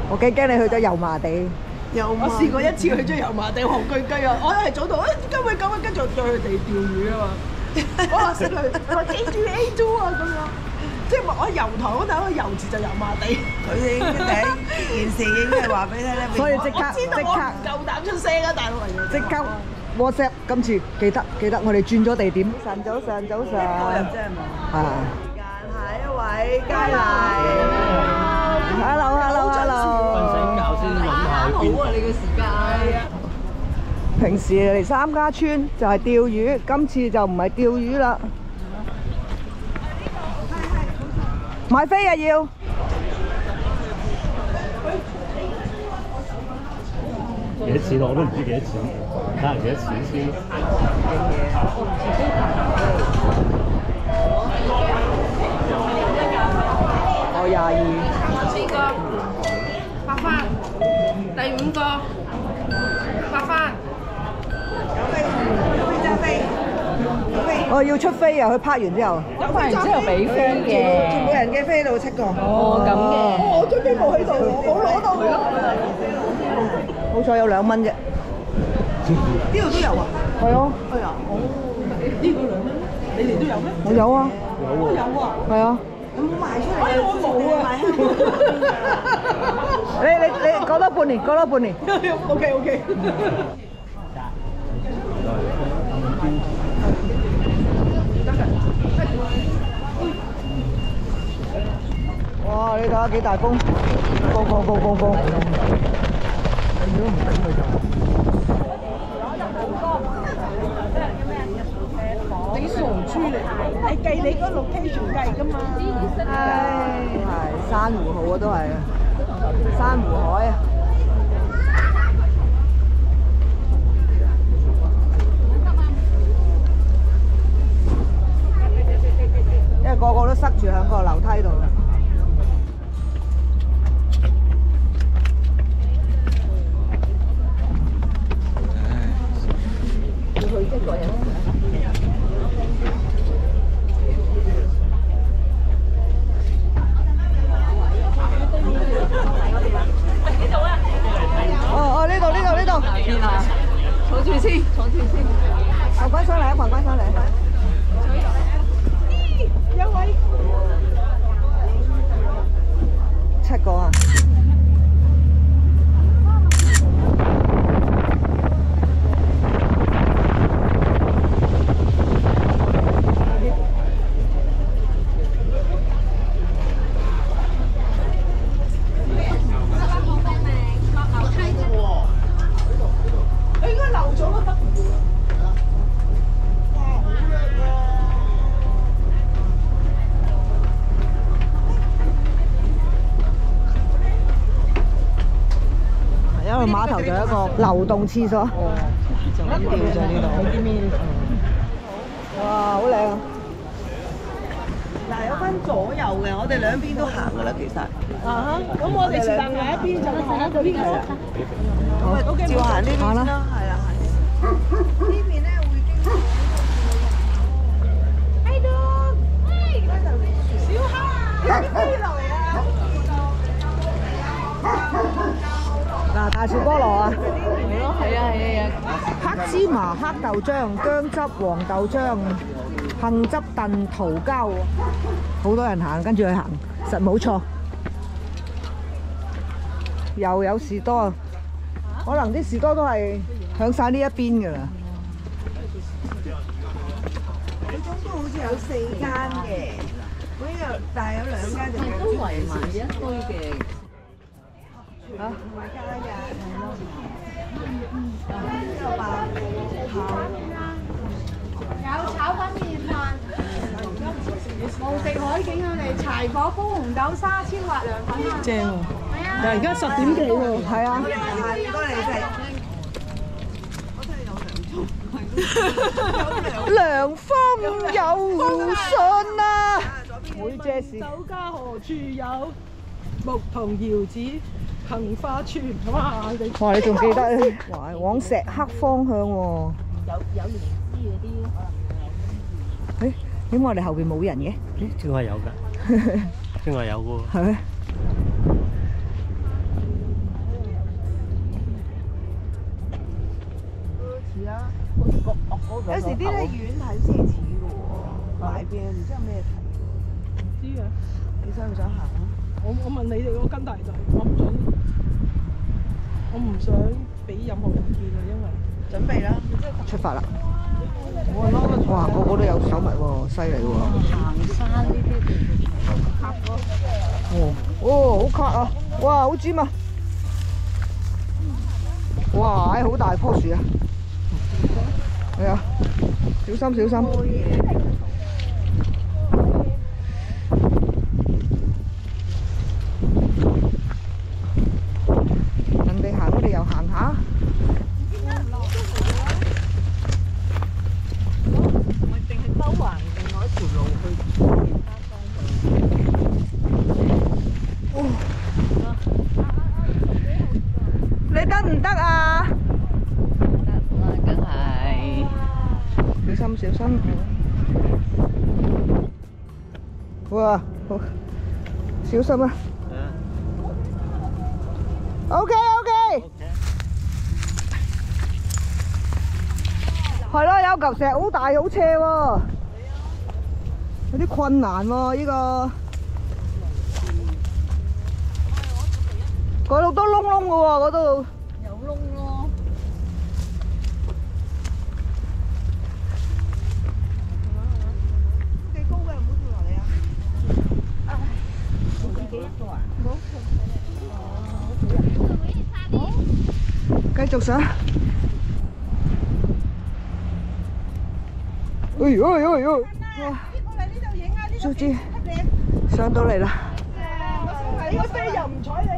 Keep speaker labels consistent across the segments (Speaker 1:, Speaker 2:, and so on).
Speaker 1: 我幾驚你去咗油麻地。
Speaker 2: 我試過一次去咗油麻地韓居雞啊！我係早到，點解會咁啊？跟住再去地釣魚啊嘛！我話識佢，話記住 A2 啊咁樣，即係我油塘嗰度個油字就油麻地。
Speaker 3: 佢已經第一件事已經係話俾你聽咧，
Speaker 1: 所以即刻
Speaker 2: 夠膽出聲啊！大佬嚟
Speaker 1: 即刻 WhatsApp， 今次記得我哋轉咗地點。早上。
Speaker 3: 個人真係冇。
Speaker 1: 啊
Speaker 3: 時間下一位佳麗。
Speaker 1: Hello。
Speaker 4: 瞓醒覺先諗下去邊。
Speaker 2: 好啊！你嘅時間係啊。
Speaker 1: 平時嚟三家村就係釣魚，今次就唔係釣魚啦。買飛啊要！
Speaker 4: 幾多錢我都唔知幾多錢，睇下幾多錢先。
Speaker 1: 我22。
Speaker 5: 4個8番，第5個8番。
Speaker 1: 我要出飛啊！佢拍完之後，
Speaker 5: 拍完之後俾飛嘅。
Speaker 3: 每人嘅飛到7個。
Speaker 5: 哦，咁嘅。
Speaker 2: 我張飛冇喺度，我冇攞到。
Speaker 1: 好彩有2蚊啫。
Speaker 3: 呢度都有啊？
Speaker 1: 係啊。
Speaker 2: 係啊，呢個2蚊，你哋都有咩？
Speaker 1: 我有啊。
Speaker 2: 都有啊。
Speaker 1: 係啊。
Speaker 3: 有冇賣出嚟？
Speaker 2: 哎，我冇啊。
Speaker 1: 你過多半年。
Speaker 2: OK。
Speaker 1: 哇！你睇下幾大風，風。
Speaker 2: 你傻豬嚟，你計你嗰 location 計㗎嘛？
Speaker 1: 係珊瑚好啊，都係珊瑚海啊！因為個個都塞住喺個樓梯度。呢度。
Speaker 5: 邊啊？坐住先。
Speaker 1: 群君上嚟。
Speaker 2: 有位
Speaker 1: 7個啊！碼頭就有一個流動廁所，
Speaker 3: 就咁吊咗呢度。
Speaker 1: 哇，好靚啊！
Speaker 3: 嗱，有分左右嘅，我哋兩邊都行噶啦，其實。
Speaker 2: 咁我哋是但行一邊就行一個邊個。
Speaker 3: 咁照行呢邊先啦，係啊，呢邊咧會經。喺度，小蝦，飛落嚟啊！
Speaker 1: 嗱，大樹菠蘿啊！
Speaker 5: 係啊。
Speaker 1: 黑芝麻、黑豆漿、薑汁、黃豆漿、杏汁燉桃膠，好多人行，跟住去行，實冇錯。又有士多，可能啲士多都係響晒呢一邊㗎啦。
Speaker 3: 最終都好似有4間嘅，嗰啲但係有2間就
Speaker 5: 都圍埋一堆嘅。
Speaker 3: 唔係加嘅，係咯。有吧？
Speaker 6: 有炒粉麵飯，無敵海景啊！嚟柴火煲紅豆沙千滑涼粉啊！
Speaker 1: 正喎！
Speaker 6: 係啊！
Speaker 2: 但係而家10點幾喎。
Speaker 1: 係啊！
Speaker 3: 係，多你食。我真係有
Speaker 1: 涼風有信啊！
Speaker 2: 每隻是酒家何處有？牧童遙指杏花村。哇！
Speaker 1: 你仲記得咧？哇，往石刻方向喎。
Speaker 5: 有靈芝嗰啲。
Speaker 1: 誒，點解我哋後邊冇人嘅？
Speaker 4: 正話有㗎，正話有喎。
Speaker 1: 係咩？
Speaker 3: 有時啲咧遠睇先似嘅喎，埋邊唔知有咩睇
Speaker 2: 唔知啊，
Speaker 3: 喎。你想唔想行啊？
Speaker 2: 我問你哋嗰跟大仔，我唔想俾任何人見啊，因為
Speaker 3: 準備啦，
Speaker 1: 出發啦！哇，個個都有手襪喎，犀利喎！
Speaker 5: 行山呢啲地方
Speaker 1: 哦，好卡啊！哇，好尖啊！哇，好大棵樹啊！係啊，小心小心！人哋行，我哋又行下。
Speaker 5: 定係兜橫另外一條路去
Speaker 1: 你得唔得啊？
Speaker 5: 梗係
Speaker 1: 小心小心！哇，好小心啊！OK OK， 係咯，有嚿石好大好斜喎，有啲困難喎呢個。嗰度都窿窿嘅喎，嗰度。
Speaker 5: 有窿咯。
Speaker 3: 幾高嘅，唔好跳落嚟啊！
Speaker 5: 自己一個啊？
Speaker 1: 繼續上。哎呦哎呦哎呦！哇！終於上到嚟啦！
Speaker 2: 你個飛又唔睬你。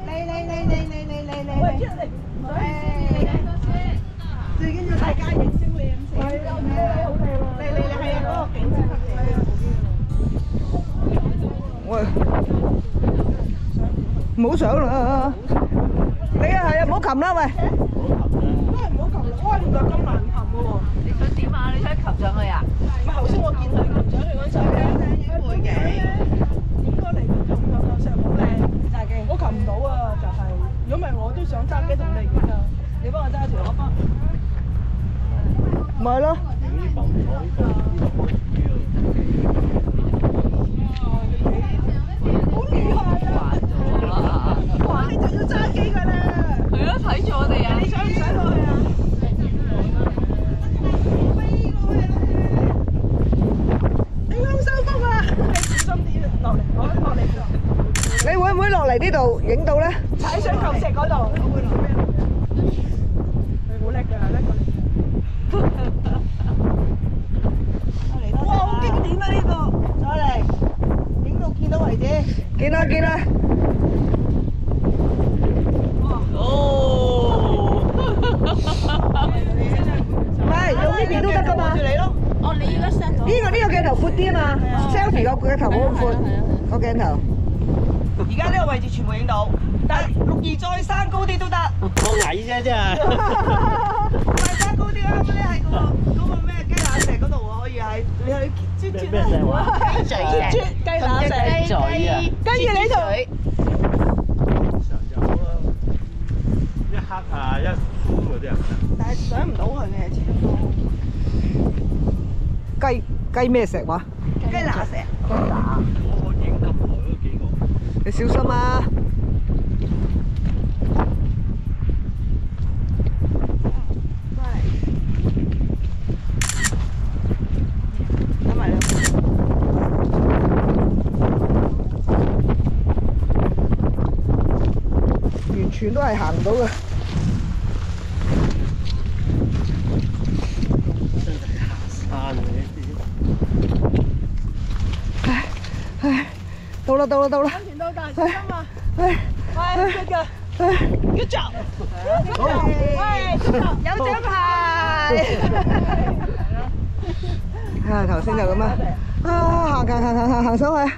Speaker 2: 喂，出嚟！
Speaker 3: 最緊要大家影張靚相。
Speaker 2: 係啊，好靚喎！
Speaker 3: 係啊，嗰個景色
Speaker 1: 喂，唔好上啦！你啊係啊，唔好擒啦喂！
Speaker 2: 都係唔好擒啦！哇，原來咁難擒嘅喎！
Speaker 5: 你想點啊？你想擒上去啊？
Speaker 2: 唔係頭先我見佢擒上去嗰陣時咧，
Speaker 3: 背景。
Speaker 2: 應該嚟到擒上石好靚，我擒唔到啊！就係，如果唔係我都想揸機同你影啊！你幫我揸住我幫。
Speaker 1: 咪係咯，
Speaker 2: 好厲害啊！哇！你就要揸機㗎啦！
Speaker 5: 係咯，睇住我哋啊！
Speaker 2: 你想唔想落去啊？你好收工啊！你小心啲落嚟，我落嚟。
Speaker 1: 你會唔會落嚟呢度影到咧？
Speaker 2: 踩上嚿石嗰度，我會落咩？你好叻㗎，叻過你。哇！好經典啊呢個，
Speaker 3: 再嚟，影到見到為止。
Speaker 1: 見啦見啦！
Speaker 5: 哦，
Speaker 1: 唔係用呢邊都得㗎嘛？
Speaker 3: 住你咯。
Speaker 5: 哦，你要一 set 咗。
Speaker 1: 呢個鏡頭闊啲啊嘛 ，selfie 個鏡頭冇咁闊個鏡頭。
Speaker 3: 而家呢個位置全部影到，但係6二再生高啲都得。
Speaker 4: 我矮啫，真係。
Speaker 3: 再生高啲啱咧，喺嗰個咩雞乸石嗰度喎，可以喺你去啜啜
Speaker 4: 咩石話？
Speaker 5: 嘴
Speaker 2: 啜雞乸石，
Speaker 5: 嘴啊！
Speaker 2: 跟住你就
Speaker 4: 常有咯，一黑啊一灰嗰啲啊。
Speaker 3: 但係上唔到去嘅，始終都
Speaker 1: 雞咩石話？
Speaker 3: 雞乸石。
Speaker 4: 我影咁耐嗰幾個。
Speaker 1: 你小心啊！
Speaker 3: 等埋啦。
Speaker 1: 完全都係行唔到嘅。
Speaker 4: 真係行山啊！呢啲。
Speaker 1: 唉，到啦到啦到啦！
Speaker 2: 安全到大小心啊！
Speaker 1: 唉，
Speaker 2: 喂，good 㗎，good job！喂，
Speaker 3: 有獎牌。
Speaker 1: 啊，頭先就咁啊，行上去。